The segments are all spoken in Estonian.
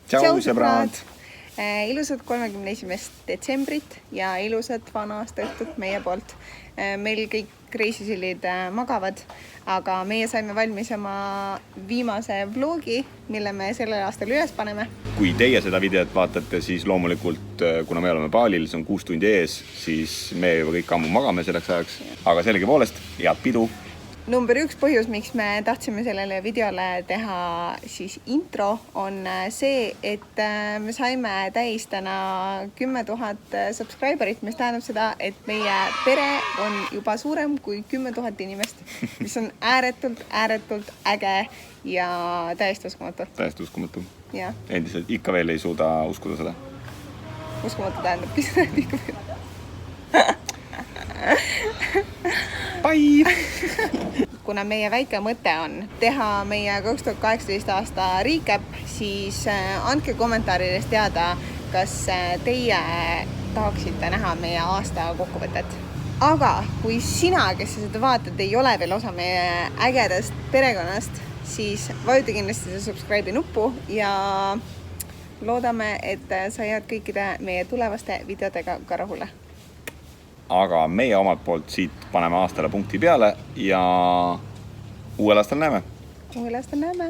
Tšau sõbrad! Ilusat 31. detsembrit ja ilusat vana aasta õhtut meie poolt. Meil kõik reisisilid magavad, aga meie saime valmis oma viimase vlogi, mille me sellel aastal üles paneme. Kui teie seda videot vaatate, siis loomulikult, kuna me oleme baalil, see on 6 tundi ees, siis me juba kõik ammu magame selleks ajaks. Aga sellegi poolest, head pidu! Number 1 põhjus, miks me tahtsime sellele videole teha siis intro, on see, et me saime täis täna 10 000 subscriberit, mis tähendab seda, et meie pere on juba suurem kui 10 000 inimest, mis on ääretult äge ja täiesti uskumatu. Täiesti uskumatu. Ja. Endiselt ikka veel ei suuda uskuda seda. Uskumatu tähendabki seda ikka veel. Bye! Kuna meie väike mõte on teha meie 2018 aasta recap, siis andke kommentaarides teada, kas teie tahaksite näha meie aasta kokkuvõtet. Aga kui sina, kes seda vaatad, ei ole veel osa meie ägedast perekonnast, siis vajuta kindlasti see subscribe'i nuppu ja loodame, et sa jääd kõikide meie tulevaste videodega ka rahule. Aga meie omalt poolt siit paneme aastale punkti peale ja uuel aastal näeme. Uuel aastal näeme.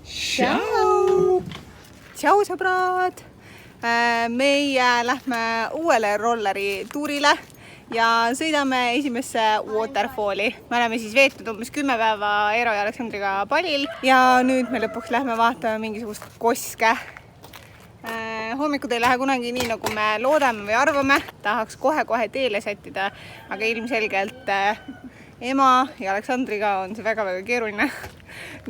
Tšau! Tšau sõbrad! Meie lähme uuele rolleri tuurile ja sõidame esimesse waterfalli. Me oleme siis veetnud umbes 10 päeva Eero ja Aleksandriga palil ja nüüd me lõpuks lähme vaatame mingisugust koske. Hommikud ei lähe kunagi nii, nagu me loodame või arvame. Tahaks kohe teele sättida, aga ilmselgelt ema ja Aleksandriga on see väga keeruline.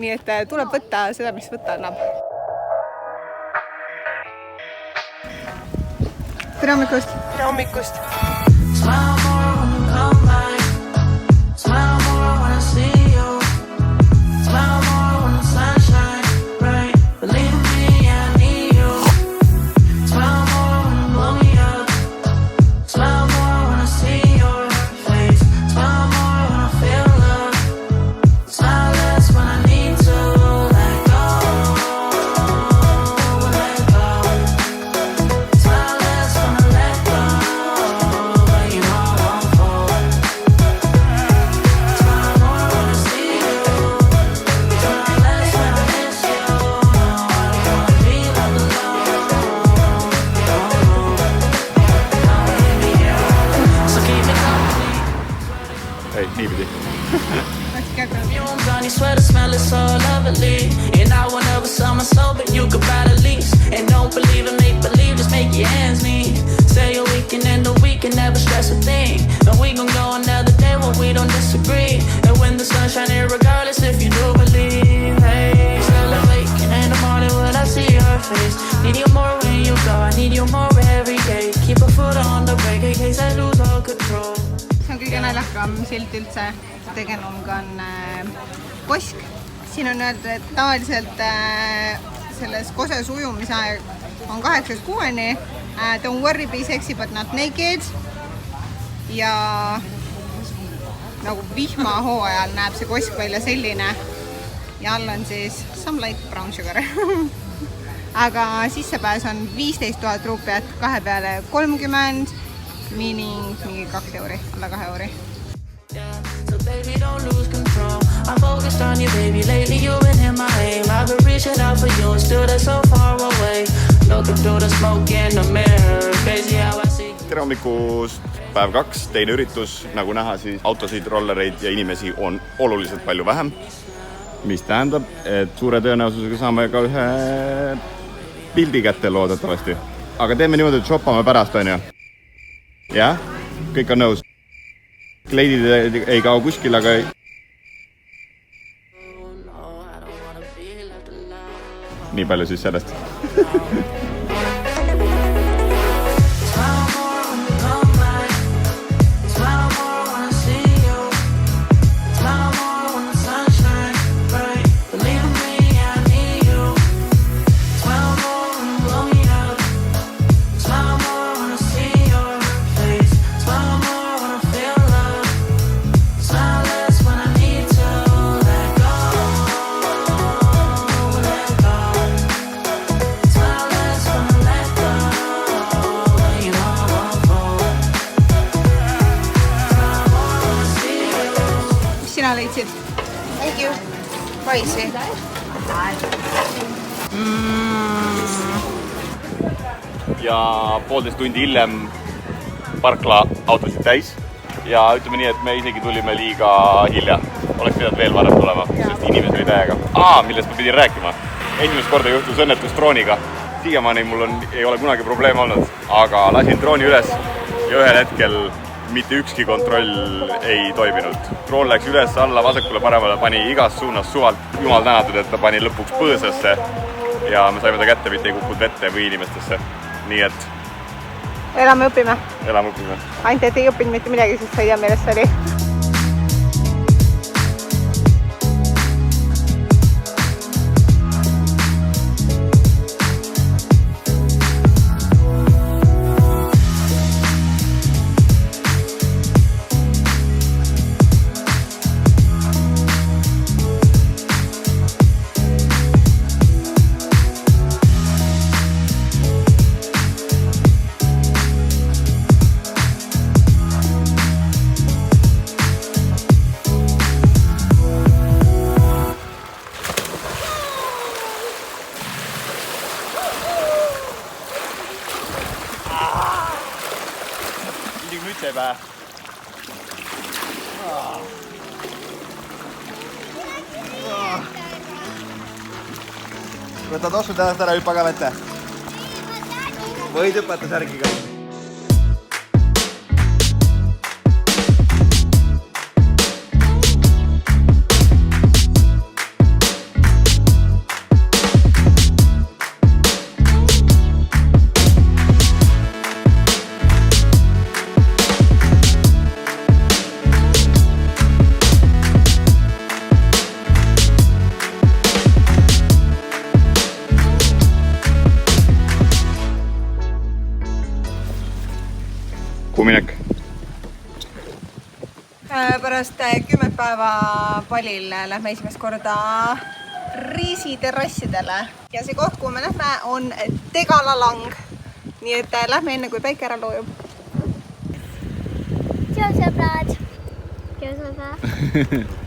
Nii et tuleb võtta seda, mis võtta annab. Tere hommikust! Tere hommikust! Sweater smell is so lovely, and I will never sell my soul, but you could buy the lease. And don't believe in make believe, just make your ends meet. Say a weekend and the weekend, never stress a thing. And we gon' go another day when we don't disagree. And when the sun shining, regardless if you do believe. Hey, still awaken in the morning when I see her face. Need you more when you go, I need you more every day. Keep a foot on the brake in case I lose all control. See on kõige naljakam silt üldse. Tegenumga on kosk. Siin on öeldud, et tavaliselt selles koses ujumise aeg on 8-6. Don't worry, be sexy, but not naked. Ja nagu vihmahooajal näeb see kosk välja selline. Ja all on siis some light brown sugar. Aga sissepääs on 15 000 rupiat, 2 peale 30, meaning mingi 2 euri, alla 2 euri. So baby, don't lose control. I'm focused on you, baby. Lately you've been in my aim. I've been reaching out for you and still they're so far away. Looking through the smoke in the mirror. Crazy how I see. Tere hommikust! Päev 2, teine üritus. Nagu näha, siis autosid, rollereid ja inimesi on oluliselt palju vähem. Mis tähendab, et suure tõenäosusega saame ka ühe pildi kätte loodetavasti. Aga teeme niimoodi, et shoppame pärast, on ju? Jah? Kõik on nõus? Kleidid ei kao kuskil, aga nii palju siis sellest. leidsid? Thank you. Rice'i. Ja 1,5 tundi hiljem parkla autosid täis. Ja ütleme nii, et me isegi tulime liiga hilja. Oleks pidanud veel varem tulema, sest inimesi oli täiega. Millest ma pidin rääkima. Esimest korda juhtus õnnetus drooniga. Siiamaani mul ei ole kunagi probleeme olnud, aga lasin drooni üles ja ühel hetkel mitte ükski kontroll ei toiminud. Droon läks üles, alla, vasakule, paremale, pani igas suunas suvalt. Jumal tänatud, et ta pani lõpuks põõsasse ja me saime ta kätte, mitte ei kukkunud vette või inimestesse. Nii et elame õpime. Elame õpime. Ainult, et ei õppinud mitte midagi, sest sa ei tea, millest see oli. Päe. Võta tossu tänast ära, hüppa ka vette. Võid hüpata särgiga. Kuminek. Pärast 10 päeva palil lähme esimest korda riisiterrassidele ja see koht, kuhu me lähme, on Tegalalang. Nii et lähme enne, kui päike ära loojub. Tšau sõbrad! Tšau sõbrad!